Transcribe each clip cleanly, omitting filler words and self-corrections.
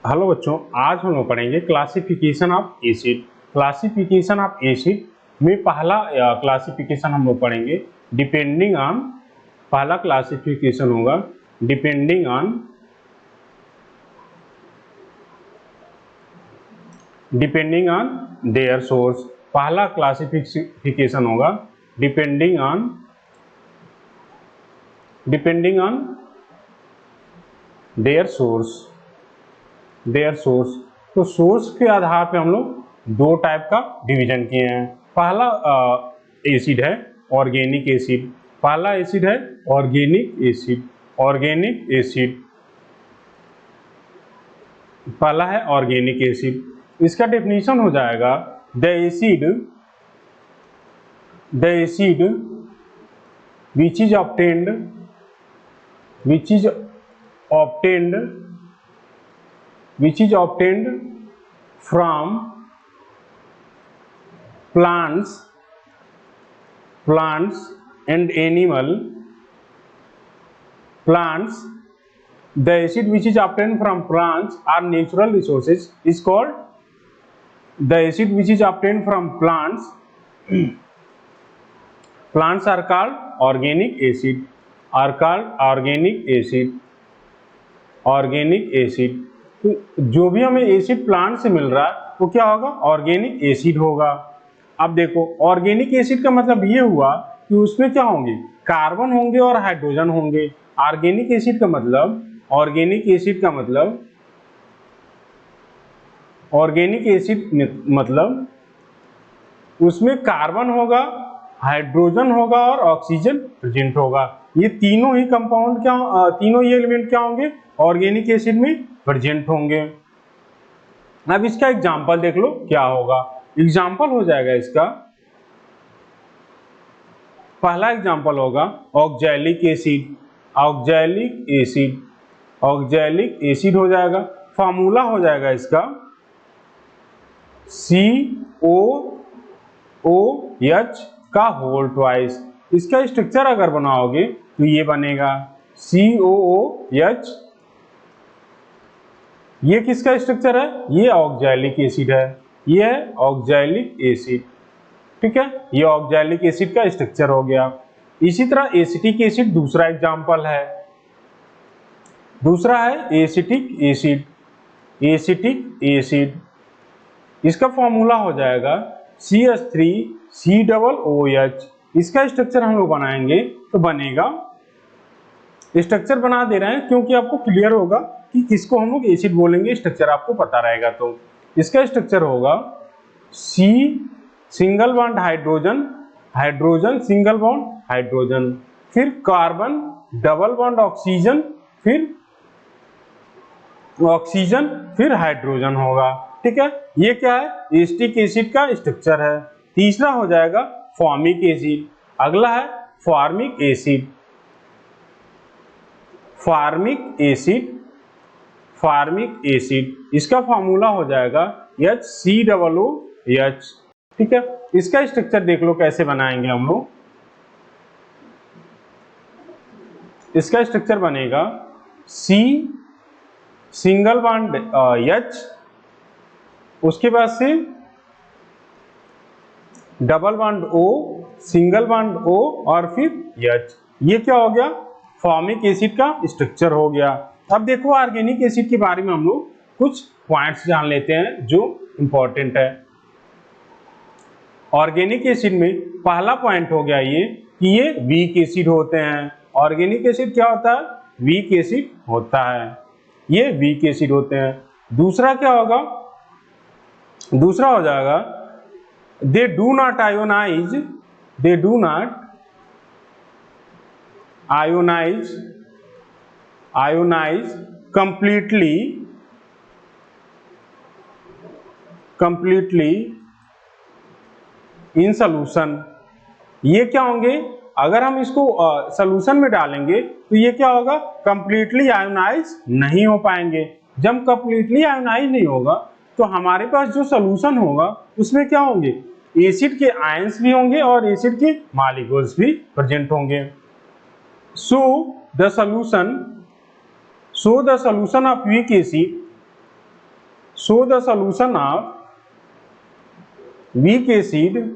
Hello बच्चों, आज हम लोग पढ़ेंगे classification of acid. Classification of acid में पहला क्लासिफिकेशन हम लोग पढ़ेंगे डिपेंडिंग ऑन। पहला क्लासिफिकेशन होगा डिपेंडिंग ऑन देयर सोर्स। पहला क्लासिफिकेशन होगा डिपेंडिंग ऑन देयर सोर्स। तो सोर्स के आधार पे हम लोग दो टाइप का डिवीजन किए हैं। पहला एसिड है ऑर्गेनिक एसिड। पहला एसिड है ऑर्गेनिक एसिड। पहला है ऑर्गेनिक एसिड। इसका डेफिनेशन हो जाएगा the acid which is obtained from plants and animal. The acid which is obtained from plants are natural resources is called the acid which is obtained from plants are called organic acid. तो जो भी हमें acid plant से मिल रहा है वो क्या होगा? ऑर्गेनिक एसिड होगा। अब देखो, ऑर्गेनिक एसिड का मतलब ये हुआ कि उसमें क्या होंगे? कार्बन होंगे और हाइड्रोजन होंगे। ऑर्गेनिक एसिड का मतलब उसमें कार्बन होगा, हाइड्रोजन होगा और ऑक्सीजन प्रेजेंट होगा। ये तीनों ही कंपाउंड तीनों ही एलिमेंट क्या होंगे? ऑर्गेनिक एसिड में प्रेजेंट होंगे। अब इसका एग्जांपल देख लो क्या होगा। एग्जांपल हो जाएगा इसका, पहला एग्जांपल होगा ऑक्सैलिक एसिड हो जाएगा। फार्मूला हो जाएगा इसका COOH का होल ट्वाइस। इसका स्ट्रक्चर अगर बनाओगे तो ये बनेगा COOH। ये किसका स्ट्रक्चर है? ये ऑक्सैलिक एसिड है। ये है ऑक्सैलिक एसिड, ठीक है। ये ऑक्सैलिक एसिड का स्ट्रक्चर हो गया। इसी तरह एसिटिक एसिड दूसरा एग्जांपल है। दूसरा है एसिटिक एसिड। इसका फॉर्मूला हो जाएगा CH3COOH। इसका स्ट्रक्चर हम लोग बनाएंगे तो बनेगा, स्ट्रक्चर बना दे रहे हैं क्योंकि आपको क्लियर होगा कि किसको हम लोग एसिड बोलेंगे, स्ट्रक्चर आपको पता रहेगा। तो इसका स्ट्रक्चर होगा C single bond hydrogen single bond hydrogen, फिर कार्बन डबल बॉन्ड ऑक्सीजन, फिर हाइड्रोजन होगा, ठीक है। ये क्या है? एसिटिक एसिड का स्ट्रक्चर है। तीसरा हो जाएगा फॉर्मिक एसिड। अगला है फॉर्मिक एसिड। इसका फॉर्मूला हो जाएगा HCOOH, ठीक है। इसका स्ट्रक्चर देख लो कैसे बनाएंगे हम लोग। इसका स्ट्रक्चर बनेगा C सिंगल बॉन्ड H, उसके बाद से double bond O, single bond O और फिर H। ये क्या हो गया? फॉर्मिक एसिड का स्ट्रक्चर हो गया। अब देखो ऑर्गेनिक एसिड के बारे में हम लोग कुछ पॉइंट्स जान लेते हैं जो इंपॉर्टेंट है। ऑर्गेनिक एसिड में पहला पॉइंट हो गया ये कि ये वीक एसिड होते हैं। ऑर्गेनिक एसिड क्या होता है? वीक एसिड होता है। ये वीक एसिड होते हैं। दूसरा क्या होगा? दूसरा हो जाएगा they do not ionize completely in solution. ये क्या होंगे? अगर हम इसको सोल्यूशन में डालेंगे तो ये क्या होगा? कंप्लीटली आयोनाइज नहीं हो पाएंगे। जब कंप्लीटली आयोनाइज नहीं होगा तो हमारे पास जो सोल्यूशन होगा उसमें क्या होंगे? एसिड के आयंस भी होंगे और एसिड के मॉलिक्यूल्स भी प्रेजेंट होंगे। So the solution of weak acid show the solution of weak acid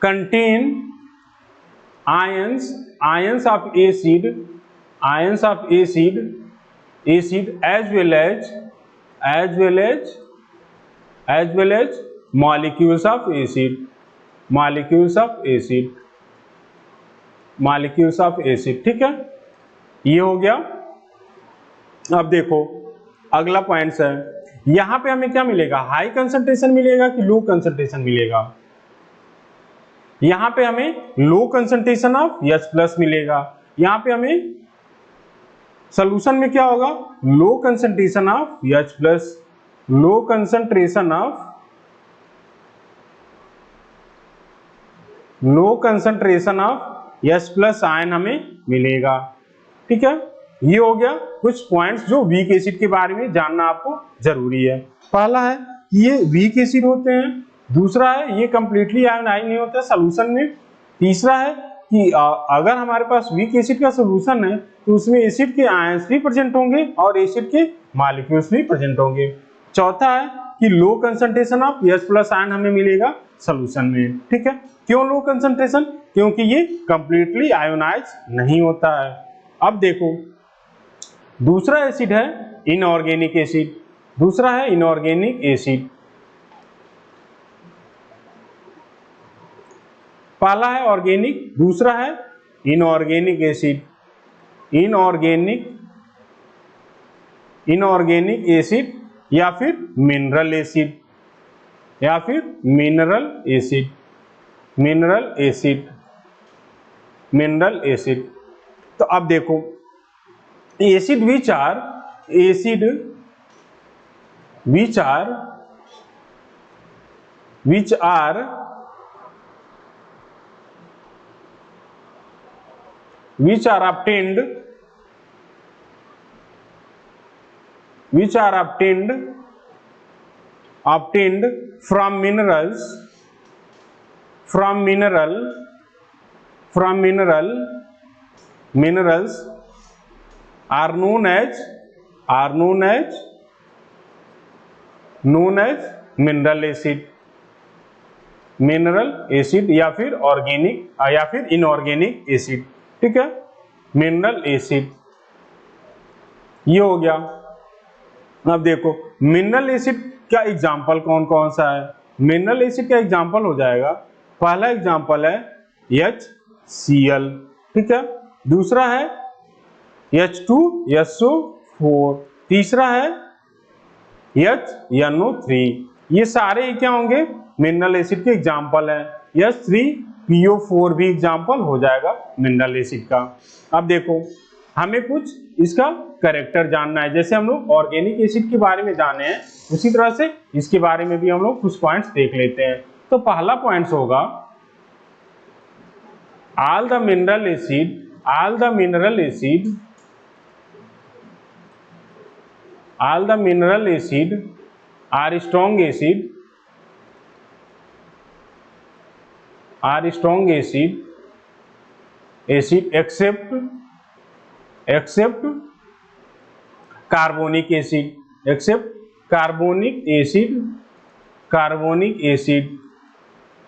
contain ions of acid as well as molecules of acid। ठीक है, ये हो गया। अब देखो अगला पॉइंट्स है, यहां पे हमें क्या मिलेगा, हाई कंसंट्रेशन मिलेगा कि लो कंसंट्रेशन मिलेगा। यहां पे हमें लो कंसंट्रेशन ऑफ H+ मिलेगा, यहां पे हमें सॉल्यूशन में क्या होगा, low concentration of H+, low concentration of H+ ion हमें मिलेगा। ठीक है, ये हो गया कुछ पॉइंट्स जो वीक एसिड के बारे में जानना आपको जरूरी है। पहला है कि ये वीक एसिड होते हैं, दूसरा है ये कंप्लीटली आयोनाइज नहीं होते सॉल्यूशन में, तीसरा है कि अगर हमारे पास वीक एसिड का सॉल्यूशन है तो उसमें एसिड के आयंस भी प्रेजेंट होंगे और एसिड के मॉलिक्यूल्स भी प्रेजेंट होंगे, चौथा है कि low concentration of H+ ion हमें मिलेगा सॉल्यूशन में। ठीक है, क्यों लो कंसंट्रेशन, क्योंकि ये कंप्लीटली आयोनाइज नहीं होता है। अब देखो दूसरा एसिड है इनऑर्गेनिक एसिड, दूसरा है इनऑर्गेनिक एसिड। पहला है ऑर्गेनिक, दूसरा है इनऑर्गेनिक एसिड। इनऑर्गेनिक एसिड या फिर मिनरल एसिड, मिनरल एसिड। तो अब देखो acid which are obtained from minerals are known as mineral acid या फिर ऑर्गेनिक या फिर इनऑर्गेनिक एसिड। ठीक है, मिनरल एसिड ये हो गया। अब देखो मिनरल एसिड का एग्जाम्पल कौन कौन सा है, मिनरल एसिड का एग्जाम्पल हो जाएगा, पहला एग्जाम्पल है HCl। ठीक है, दूसरा है H2SO4, तीसरा है HNO3। ये सारे क्या होंगे, मिनरल एसिड के एग्जाम्पल है। H3PO4 भी एग्जाम्पल हो जाएगा मिनरल एसिड का। अब देखो हमें कुछ इसका कैरेक्टर जानना है, जैसे हम लोग ऑर्गेनिक एसिड के बारे में जाने हैं उसी तरह से इसके बारे में भी हम लोग कुछ पॉइंट्स देख लेते हैं। तो पहला पॉइंट्स होगा all the mineral acid are strong acid except carbonic acid।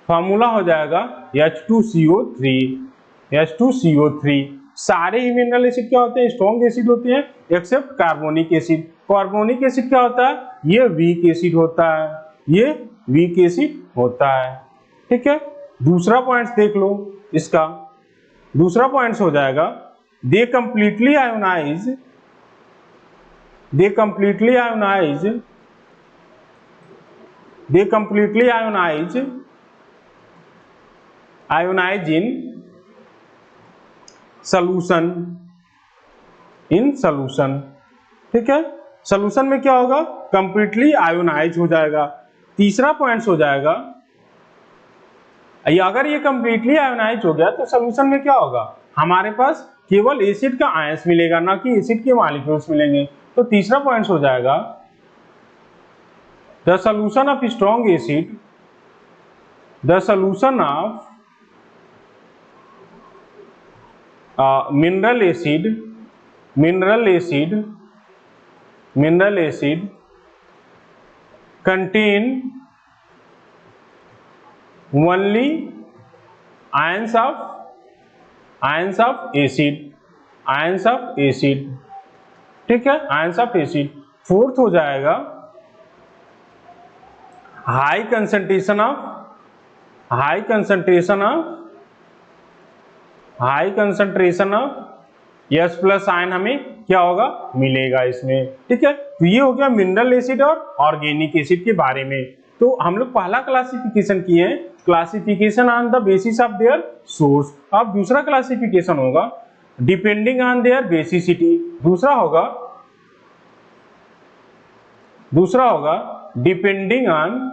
Formula हो जाएगा H2CO3। सारे ही मिनरल एसिड क्या होते हैं, स्ट्रॉन्ग एसिड होते हैं except carbonic acid. Carbonic acid क्या होता है, ये वीक एसिड होता है। ठीक है, दूसरा पॉइंट्स देख लो, इसका दूसरा पॉइंट्स हो जाएगा they completely ionize in solution. ठीक है, सॉल्यूशन में क्या होगा, कंप्लीटली आयोनाइज हो जाएगा। तीसरा पॉइंट्स हो जाएगा अगर ये कंप्लीटली आयोनाइज हो गया तो सॉल्यूशन में क्या होगा, हमारे पास केवल एसिड का आयंस मिलेगा, ना कि एसिड के मॉलिक्यूल्स मिलेंगे। तो तीसरा पॉइंट्स हो जाएगा the solution of strong acid mineral acid contain only ions of acid, ठीक है, आयंस ऑफ एसिड। फोर्थ हो जाएगा high concentration of yes plus ion हमें क्या होगा, मिलेगा इसमें, ठीक है। तो ये हो गया मिनरल एसिड और ऑर्गेनिक एसिड के बारे में। तो हम लोग पहला क्लासिफिकेशन किए, classification on the basis of their source. अब दूसरा क्लासिफिकेशन होगा डिपेंडिंग ऑन देयर बेसिसिटी। दूसरा होगा depending on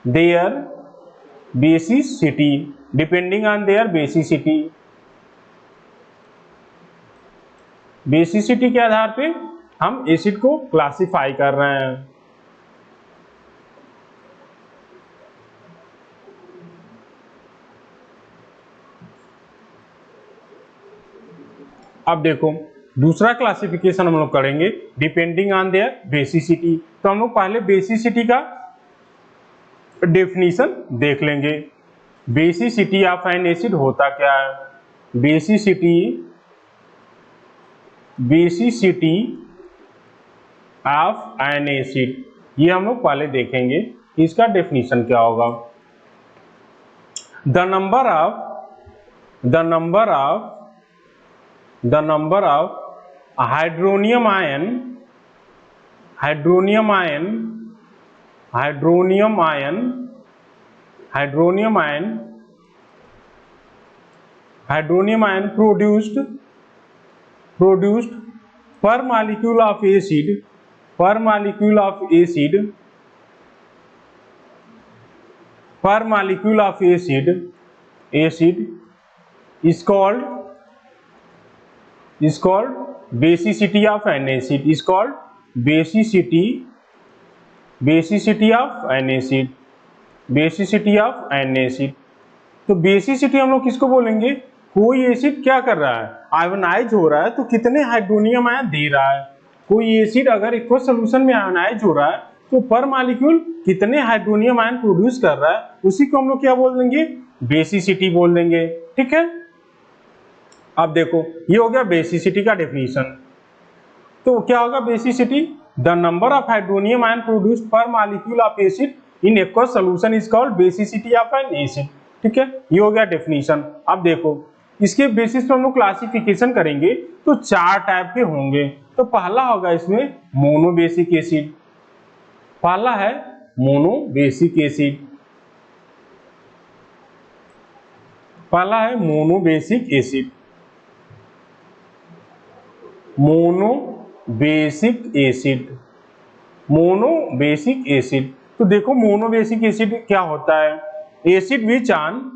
their basicity, basicity के आधार पे हम एसिड को क्लासिफाई कर रहे हैं। अब देखो दूसरा क्लासिफिकेशन हम लोग करेंगे डिपेंडिंग ऑन देयर बेसिसिटी। तो हम लोग पहले बेसिसिटी का डेफिनेशन देख लेंगे। बेसिसिटी ऑफ एन एसिड होता क्या है? बेसिसिटी ऑफ एन एसिड, ये हम लोग पहले देखेंगे इसका डेफिनेशन क्या होगा। The number of hydronium ion produced per molecule of acid is called basicity of an acid, basicity of an acid। तो बेसिसिटी हम लोग किसको बोलेंगे? कोई एसिड क्या कर रहा है, आयोनाइज हो रहा है, तो कितने हाइड्रोनियम आयन दे रहा है। कोई एसिड अगर एक्वस सॉल्यूशन में आयोनाइज हो रहा है तो पर मॉलिक्यूल कितने हाइड्रोनियम आयन प्रोड्यूस कर रहा है, उसी को हम लोग क्या बोल देंगे? बेसिसिटी बोल देंगे, ठीक है। अब देखो ये हो गया बेसिसिटी का डेफिनेशन। तो क्या होगा basicity? The number of hydronium ion produced per molecule of acid in aqueous solution is called basicity of an acid, ठीक है। ये हो गया डेफिनेशन। अब देखो इसके बेसिस पे हम लोग क्लासिफिकेशन करेंगे तो चार टाइप के होंगे। तो पहला होगा इसमें मोनोबेसिक एसिड, पहला है मोनोबेसिक एसिड, मोनोबेसिक एसिड। तो देखो मोनोबेसिक एसिड क्या होता है? Acid which on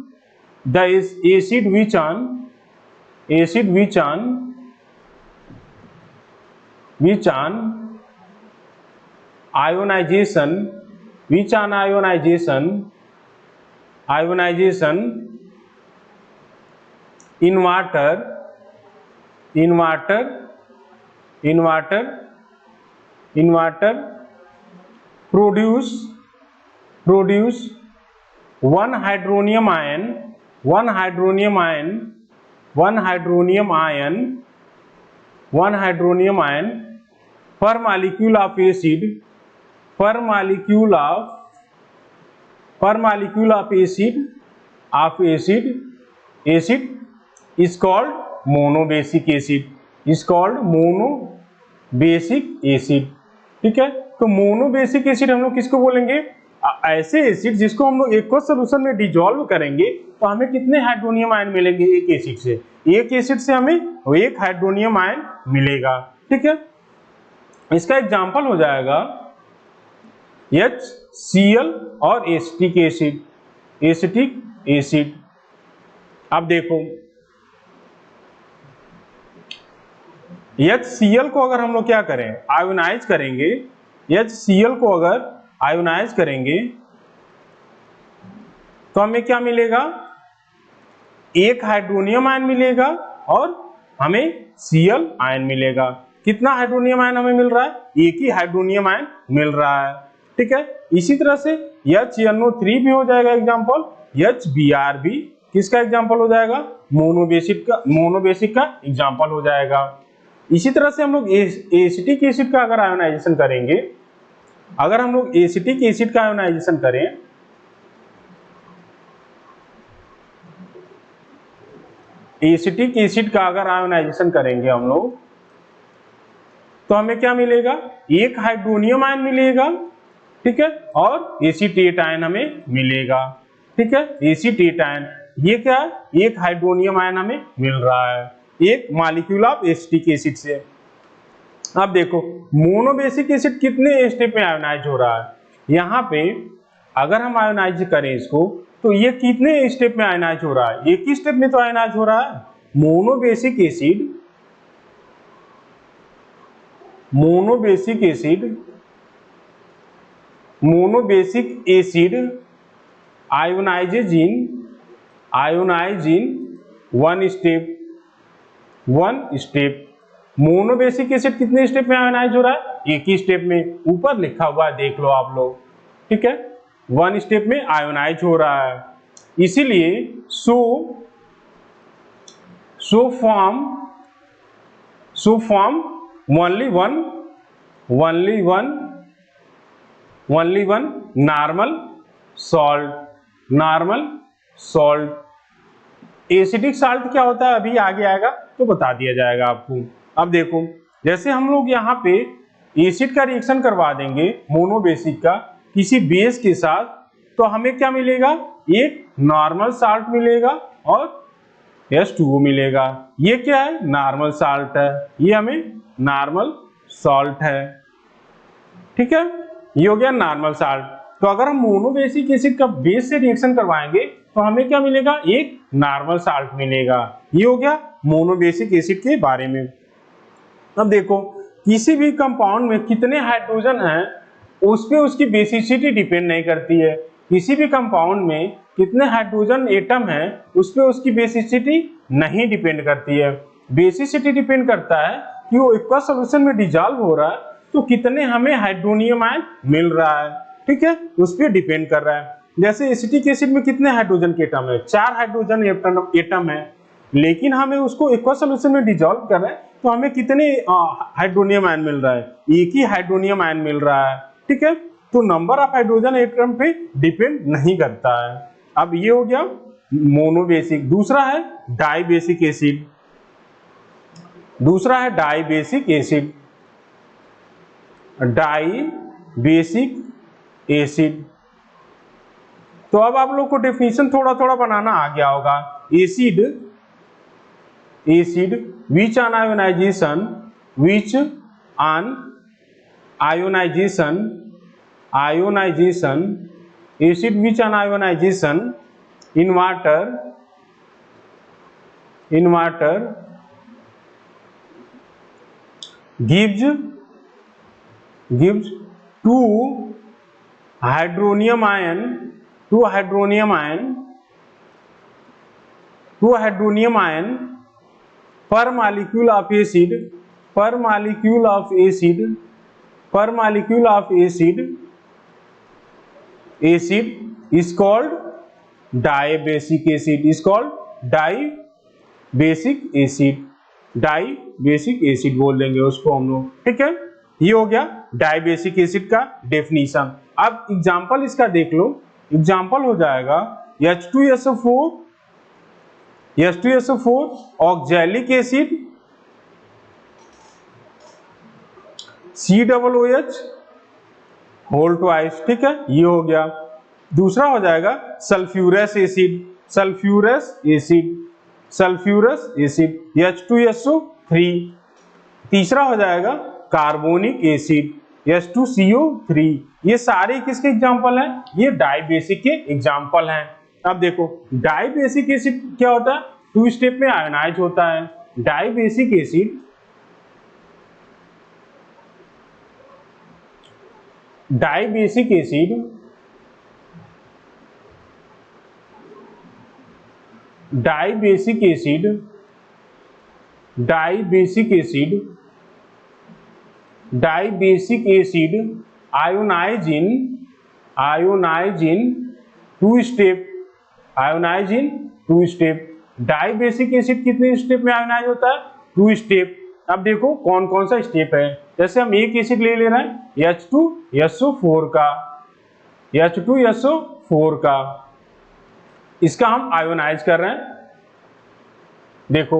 ionization in water produce one hydronium ion per molecule of acid is called monobasic acid, ठीक है। तो मोनोबेसिक एसिड हम लोग किसको बोलेंगे? ऐसे एसिड जिसको हम लोग एक्वस सॉल्यूशन में डिसॉल्व करेंगे तो हमें कितने हाइड्रोनियम आयन मिलेंगे? एक एसिड से हमें एक हाइड्रोनियम आयन मिलेगा, ठीक है। इसका एग्जांपल हो जाएगा HCl और एसिटिक एसिड। अब देखो HCl को अगर हम लोग क्या करें? आयोनाइज करेंगे। HCl को अगर आयोनाइज करेंगे तो हमें क्या मिलेगा, एक हाइड्रोनियम आयन मिलेगा और हमें Cl आयन मिलेगा। कितना हाइड्रोनियम आयन हमें मिल रहा है, एक ही हाइड्रोनियम आयन मिल रहा है, ठीक है। इसी तरह से HNO3 भी हो जाएगा एग्जांपल, HBr भी किसका एग्जांपल हो जाएगा, मोनोबेसिक का एग्जांपल हो जाएगा। इसी तरह से हम लोग एसिटिक एसिड का अगर आयोनाइजेशन करेंगे, अगर हम लोग एसिटिक एसिड का आयोनाइजेशन करें, एसिटिक एसिड का अगर आयोनाइजेशन करेंगे हम लोग तो हमें क्या मिलेगा, एक हाइड्रोनियम आयन मिलेगा, ठीक है, और एसीटेट आयन हमें मिलेगा, ठीक है। एसीटेट आयन ये क्या है, एक हाइड्रोनियम आयन हमें मिल रहा है एक मॉलिक्यूल ऑफ एसिटिक एसिड से। अब देखो मोनोबेसिक एसिड कितने स्टेप में आयोनाइज हो रहा है, यहाँ पे अगर हम आयोनाइज करें इसको तो ये कितने स्टेप में आयोनाइज हो रहा है, एक ही स्टेप में तो आयोनाइज हो रहा है। Monobasic acid ionises in one step. Monobasic acid कितने स्टेप में आयोनाइज हो रहा है, एक ही स्टेप में, ऊपर लिखा हुआ है देख लो आप लोग, ठीक है, वन स्टेप में आयोनाइज हो रहा है। इसीलिए so form only one normal salt. Acidic salt क्या होता है अभी आगे आएगा तो बता दिया जाएगा आपको। अब देखो जैसे हम लोग यहाँ पे एसिड का रिएक्शन करवा देंगे मोनोबेसिक का किसी बेस के साथ, तो हमें क्या मिलेगा, एक नॉर्मल साल्ट मिलेगा और H2O मिलेगा। ये क्या है, नॉर्मल साल्ट है, ये हमें नॉर्मल सॉल्ट है, ठीक है, ये हो गया नॉर्मल साल्ट। तो अगर हम मोनोबेसिक एसिड का बेस से रिएक्शन करवाएंगे तो हमें क्या मिलेगा, एक नॉर्मल साल्ट मिलेगा। ये हो गया मोनोबेसिक एसिड के बारे में। अब देखो किसी भी कंपाउंड में कितने हाइड्रोजन हैं उस पे उसकी बेसिसिटी डिपेंड नहीं करती है। किसी भी कंपाउंड में कितने हाइड्रोजन एटम हैं उस पे उसकी बेसिसिटी नहीं डिपेंड करती है। बेसिसिटी डिपेंड करता है कि वो एक्वा सॉल्यूशन में डिसॉल्व हो रहा है तो कितने हमें हाइड्रोनियम आयन मिल रहा है, ठीक है, उस पर डिपेंड कर रहा है। जैसे एसिटिक एसिड में कितने हाइड्रोजन के एटम है, 4 हाइड्रोजन एटम है, लेकिन हमें उसको एक्वा सॉल्यूशन में डिसॉल्व कर रहे हैं तो हमें कितने हाइड्रोनियम आयन मिल रहा है, एक ही हाइड्रोनियम आयन मिल रहा है, ठीक है। तो नंबर ऑफ हाइड्रोजन एटम पे डिपेंड नहीं करता है। अब ये हो गया मोनोबेसिक। दूसरा है डाइबेसिक एसिड। Dibasic acid. तो अब आप लोग को डेफिनेशन थोड़ा थोड़ा बनाना आ गया होगा। Acid which on ionization acid which on ionization in water gives two hydronium ion per molecule of acid is called dibasic acid बोल देंगे उसको हम लोग, ठीक है। ये हो गया डाइबेसिक एसिड का डेफिनेशन। अब एग्जांपल इसका देख लो, एग्जांपल हो जाएगा H2SO4 oxalic acid COOH whole twice, ठीक है, ये हो गया। दूसरा हो जाएगा सल्फ्यूरस एसिड H2SO3। तीसरा हो जाएगा कार्बोनिक एसिड H2CO3। ये सारे किसके एग्जांपल हैं, ये डाइबेसिक के एग्जांपल हैं। अब देखो डाइबेसिक एसिड क्या होता है, 2 स्टेप में आयोनाइज होता है। Dibasic acid dibasic acid, dibasic acid, dibasic acid, dibasic acid ionize in, ionize in two step, ionize in two step. Dibasic acid कितने स्टेप में आयोनाइज होता है? 2 स्टेप। अब देखो कौन कौन सा स्टेप है। जैसे हम एक एसिड ले रहे हैं H2SO4 का, H2SO4 का, इसका हम आयोनाइज कर रहे हैं। देखो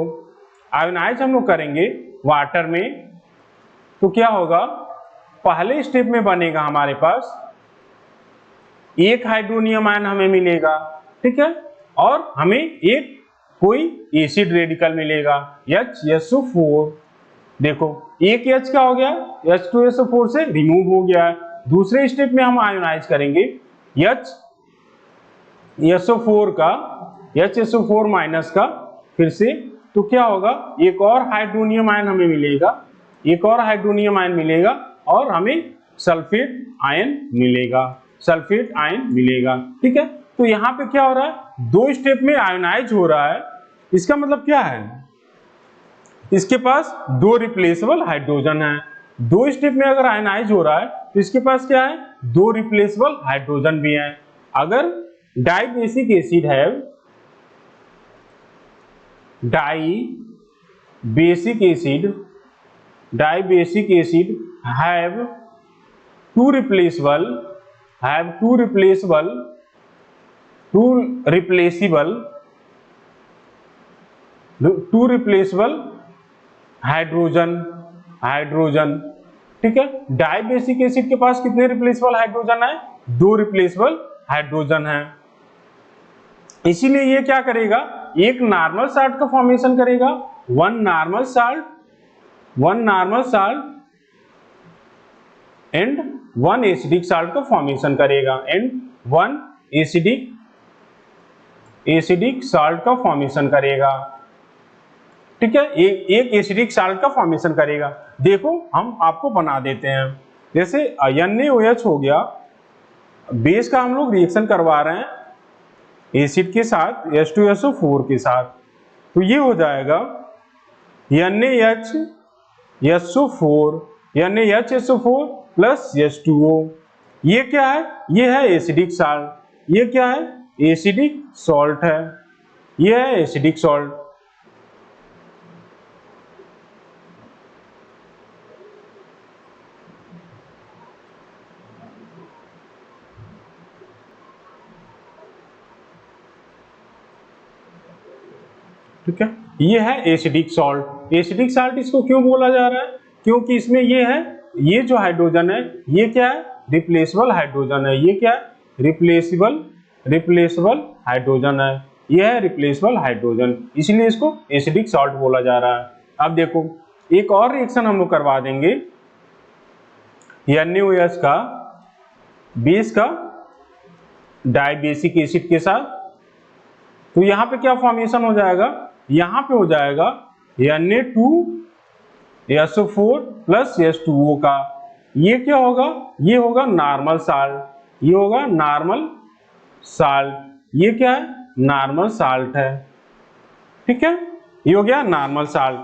आयोनाइज हम लोग करेंगे वाटर में, तो क्या होगा, पहले स्टेप में बनेगा हमारे पास एक हाइड्रोनियम आयन हमें मिलेगा, ठीक है, और हमें एक कोई एसिड रेडिकल मिलेगा HSO4। देखो एक H क्या हो गया, H2SO4 से रिमूव हो गया है। दूसरे स्टेप में हम आयोनाइज करेंगे HSO4 का, HSO4 माइनस का, फिर से, तो क्या होगा, एक और हाइड्रोनियम आयन हमें मिलेगा, एक और हाइड्रोनियम आयन मिलेगा और हमें सल्फेट आयन मिलेगा, सल्फेट आयन मिलेगा, ठीक है। तो यहाँ पे क्या हो रहा है, 2 स्टेप में आयोनाइज हो रहा है। इसका मतलब क्या है, इसके पास 2 रिप्लेसेबल हाइड्रोजन है। 2 स्टेप में अगर आयोनाइज हो रहा है तो इसके पास क्या है, 2 रिप्लेसेबल हाइड्रोजन भी है। अगर डाइबेसिक एसिड है, dibasic acid, dibasic acid have 2 replaceable, have 2 replaceable, 2 replaceable, 2 replaceable hydrogen, hydrogen, ठीक है। डाइबेसिक एसिड के पास कितने रिप्लेसेबल हाइड्रोजन है, 2 रिप्लेसेबल हाइड्रोजन है। इसीलिए ये क्या करेगा, एक नॉर्मल साल्ट का फॉर्मेशन करेगा, 1 normal salt, 1 normal salt and 1 acidic salt का फॉर्मेशन करेगा, एंड 1 एसिडिक साल्ट का फॉर्मेशन करेगा, ठीक है। एक एसिडिक साल्ट का फॉर्मेशन करेगा। देखो हम आपको बना देते हैं, जैसे NaOH हो गया, बेस का हम लोग रिएक्शन करवा रहे हैं एसिड के साथ, H2SO4 के साथ, तो ये हो जाएगा NaHSO4, NaHSO4 प्लस H2O। ये क्या है, ये है एसिडिक साल्ट, ये क्या है, एसिडिक सॉल्ट है, ये है एसिडिक सॉल्ट। ठीक है, ये है एसिडिक सॉल्ट। एसिडिक सॉल्ट इसको क्यों बोला जा रहा है, क्योंकि इसमें ये है, ये जो हाइड्रोजन है ये क्या है, रिप्लेसेबल हाइड्रोजन है, ये क्या है, रिप्लेसेबल हाइड्रोजन है, ये है रिप्लेसेबल हाइड्रोजन, इसलिए इसको एसिडिक सॉल्ट बोला जा रहा है। अब देखो एक और रिएक्शन हम लोग करवा देंगे NaOH का, बेस का डाइबेसिक एसिड के साथ, तो यहाँ पे क्या फॉर्मेशन हो जाएगा, यहाँ पे हो जाएगा Na2SO4 प्लस H2O का, ये क्या होगा, ये होगा नॉर्मल साल्ट, ये होगा नॉर्मल साल्ट, ये क्या है, नॉर्मल साल्ट है, ठीक है, ये हो गया नॉर्मल साल्ट।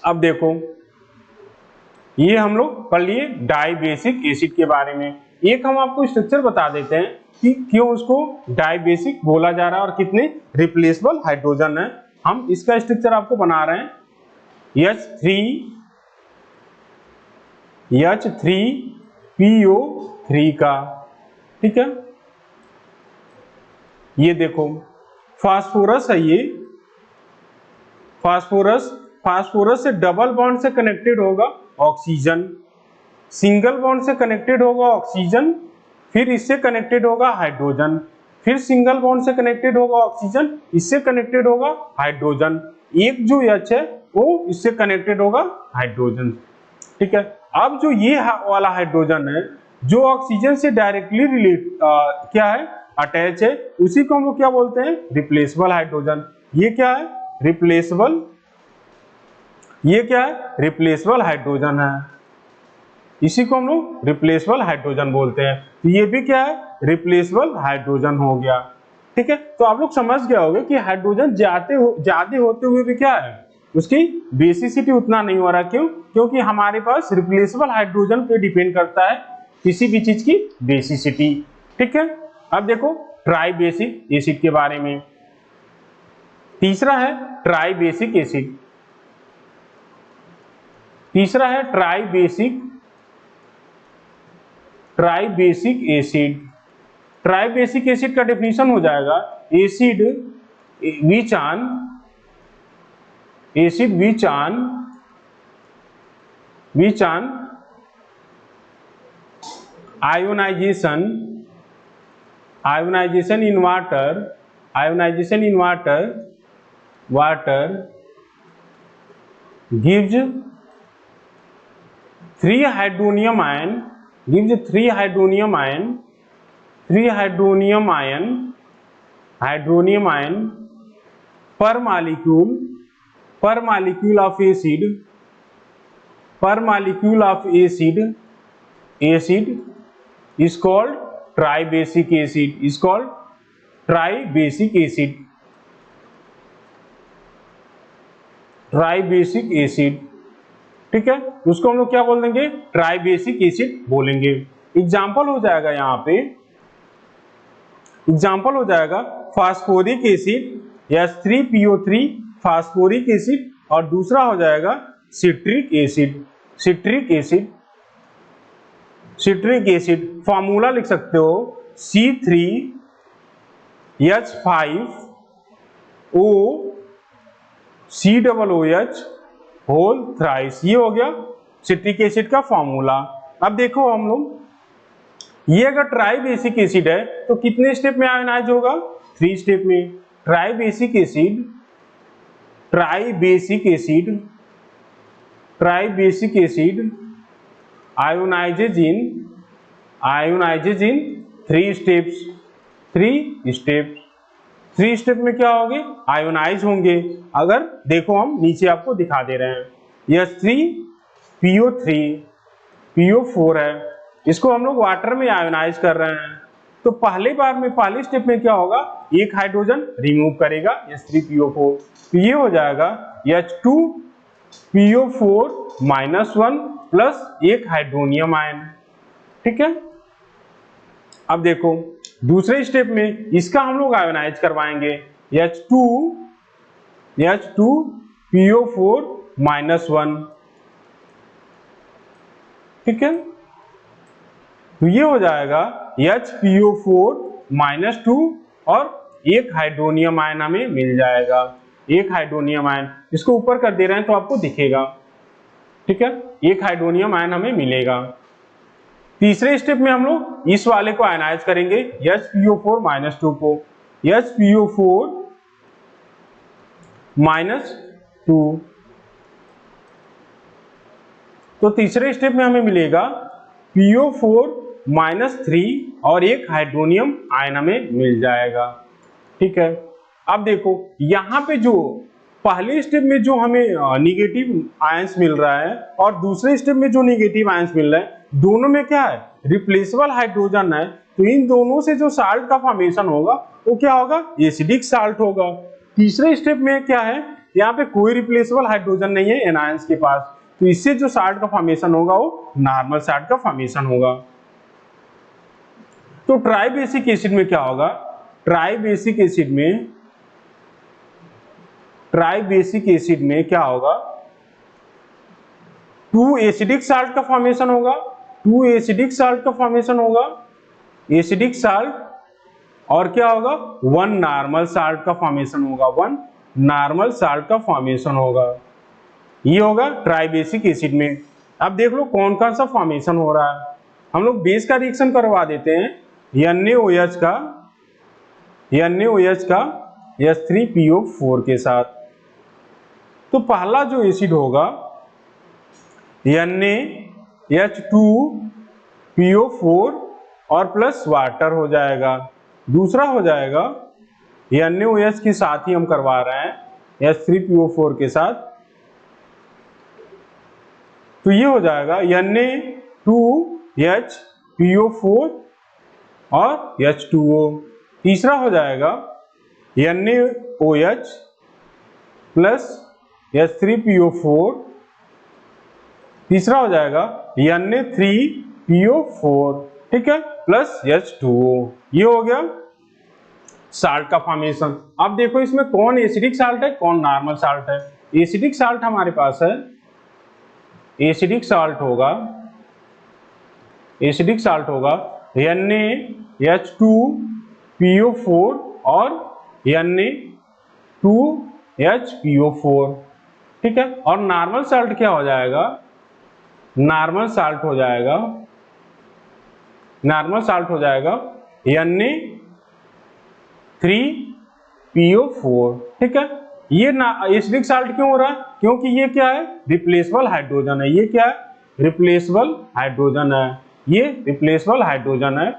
अब देखो ये हम लोग पढ़ लिए डाइबेसिक एसिड के बारे में। एक हम आपको स्ट्रक्चर बता देते हैं कि क्यों उसको डाइबेसिक बोला जा रहा है और कितने रिप्लेसेबल हाइड्रोजन है। हम इसका स्ट्रक्चर आपको बना रहे हैं H3PO3 का, ठीक है। ये देखो फास्फोरस है, ये फास्फोरस से डबल बॉन्ड से कनेक्टेड होगा ऑक्सीजन, सिंगल बॉन्ड से कनेक्टेड होगा ऑक्सीजन, फिर इससे कनेक्टेड होगा हाइड्रोजन, फिर सिंगल बॉन्ड से कनेक्टेड होगा ऑक्सीजन, इससे कनेक्टेड होगा हाइड्रोजन, एक जो H है वो इससे कनेक्टेड होगा हाइड्रोजन, ठीक है। अब जो ये वाला हाइड्रोजन है जो ऑक्सीजन से डायरेक्टली क्या है, अटैच है, उसी को हम लोग क्या बोलते हैं, रिप्लेसेबल हाइड्रोजन। ये क्या है, रिप्लेसेबल, ये क्या है, रिप्लेसेबल हाइड्रोजन है, इसी को हम लोग रिप्लेसेबल हाइड्रोजन बोलते हैं। तो ये भी क्या है, रिप्लेसेबल हाइड्रोजन हो गया। ठीक है, तो आप लोग समझ गए होंगे कि हाइड्रोजन ज्यादा होते हुए भी क्या है, उसकी बेसिसिटी उतना नहीं हो रहा। क्यों? क्योंकि हमारे पास रिप्लेसेबल हाइड्रोजन पे डिपेंड करता है किसी भी चीज की बेसिसिटी। ठीक है, अब देखो ट्राई बेसिक एसिड के बारे में। तीसरा है ट्राई बेसिक एसिड। तीसरा है tribasic acid. Tribasic acid का डेफिनेशन हो जाएगा acid which on ionization in water gives 3 hydronium ion per molecule of acid is called tribasic acid। ठीक है, उसको हम लोग क्या बोल देंगे, ट्राइबेसिक एसिड बोलेंगे। एग्जाम्पल हो जाएगा यहाँ पे, एग्जाम्पल हो जाएगा phosphoric acid H3PO3 phosphoric acid, और दूसरा हो जाएगा सिट्रिक एसिड। फॉर्मूला लिख सकते हो C3H5OCOOH होल थ्राइस। ये हो गया सिट्रिक एसिड का फॉर्मूला। अब देखो हम लोग, ये अगर ट्राई बेसिक एसिड है तो कितने स्टेप में आयोनाइज होगा, 3 स्टेप में। ट्राई बेसिक एसिड आयोनाइजेज इन 3 स्टेप्स। 3 स्टेप में क्या होंगे, आयोनाइज होंगे। अगर देखो हम नीचे आपको दिखा दे रहे हैं, H3PO4 है, इसको हम लोग वाटर में आयोनाइज कर रहे हैं। तो पहले स्टेप में क्या होगा, एक हाइड्रोजन रिमूव करेगा H3PO4, तो ये हो जाएगा H2PO4-1 प्लस एक हाइड्रोनियम आयन। ठीक है, अब देखो दूसरे स्टेप में इसका हम लोग आयोनाइज करवाएंगे H2PO4-1। ठीक है, तो ये हो जाएगा HPO4-2 और एक हाइड्रोनियम आयन हमें मिल जाएगा, एक हाइड्रोनियम आयन। इसको ऊपर कर दे रहे हैं तो आपको दिखेगा। ठीक है, एक हाइड्रोनियम आयन हमें मिलेगा। तीसरे स्टेप में हम लोग इस वाले को आयनाइज करेंगे HPO4-2 को, HPO4-2। तो तीसरे स्टेप में हमें मिलेगा PO4-3 और एक हाइड्रोनियम आयन हमें मिल जाएगा। ठीक है, अब देखो यहां पे जो पहले स्टेप में जो हमें निगेटिव आयंस मिल रहा है और दूसरे स्टेप में जो निगेटिव आयंस मिल रहा है, दोनों में क्या है, रिप्लेसेबल हाइड्रोजन है। तो इन दोनों से जो साल्ट का फॉर्मेशन होगा वो क्या होगा, एसिडिक साल्ट होगा। तीसरे स्टेप में क्या है, यहाँ पे कोई रिप्लेसेबल हाइड्रोजन नहीं है एनायंस के पास, तो इससे जो साल्ट का फॉर्मेशन होगा वो नॉर्मल साल्ट का फॉर्मेशन होगा। तो ट्राई बेसिक एसिड में क्या होगा, ट्राई बेसिक एसिड में क्या होगा, 2 एसिडिक साल्ट का फॉर्मेशन होगा, 2 एसिडिक साल्ट का फॉर्मेशन होगा, एसिडिक साल्ट, और क्या होगा, 1 नॉर्मल साल्ट का फॉर्मेशन होगा, 1 नॉर्मल साल्ट का फॉर्मेशन होगा। ये होगा ट्राई बेसिक एसिड में। अब देख लो कौन कौन सा फॉर्मेशन हो रहा है। हम लोग बेस का रिएक्शन करवा देते हैं NaOH का H3PO4 के साथ। तो पहला जो एसिड होगा NaH2PO4 और प्लस वाटर हो जाएगा। दूसरा हो जाएगा NaOH के साथ ही हम करवा रहे हैं H3PO4 के साथ, तो ये हो जाएगा 2HPO4 और H2O। तीसरा हो जाएगा NaOH प्लस H3PO4। तीसरा हो जाएगा Na3PO4, ठीक है, प्लस H2O। ये हो गया साल्ट का फॉर्मेशन। अब देखो इसमें कौन एसिडिक साल्ट है, कौन नॉर्मल साल्ट है। एसिडिक साल्ट हमारे पास है, एसिडिक साल्ट होगा NaH2PO4 और Na2HPO4, ठीक है। और नॉर्मल साल्ट क्या हो जाएगा, नॉर्मल साल्ट हो जाएगा Na3PO4, ठीक है। ये एसिडिक साल्ट क्यों हो रहा है, क्योंकि ये क्या है, रिप्लेसेबल हाइड्रोजन है। ये क्या है, रिप्लेसेबल हाइड्रोजन है, ये रिप्लेसेबल हाइड्रोजन है,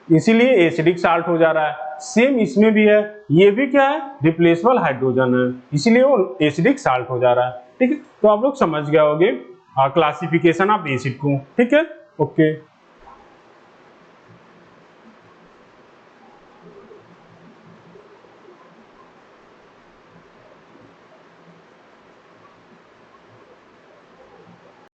इसीलिए एसिडिक साल्ट हो जा रहा है। सेम इसमें भी है, ये भी क्या है, रिप्लेसेबल हाइड्रोजन है, इसीलिए वो एसिडिक साल्ट हो जा रहा है, ठीक है। तो आप लोग समझ गए होंगे क्लासिफिकेशन ऑफ एसिड को, ठीक है, ओके।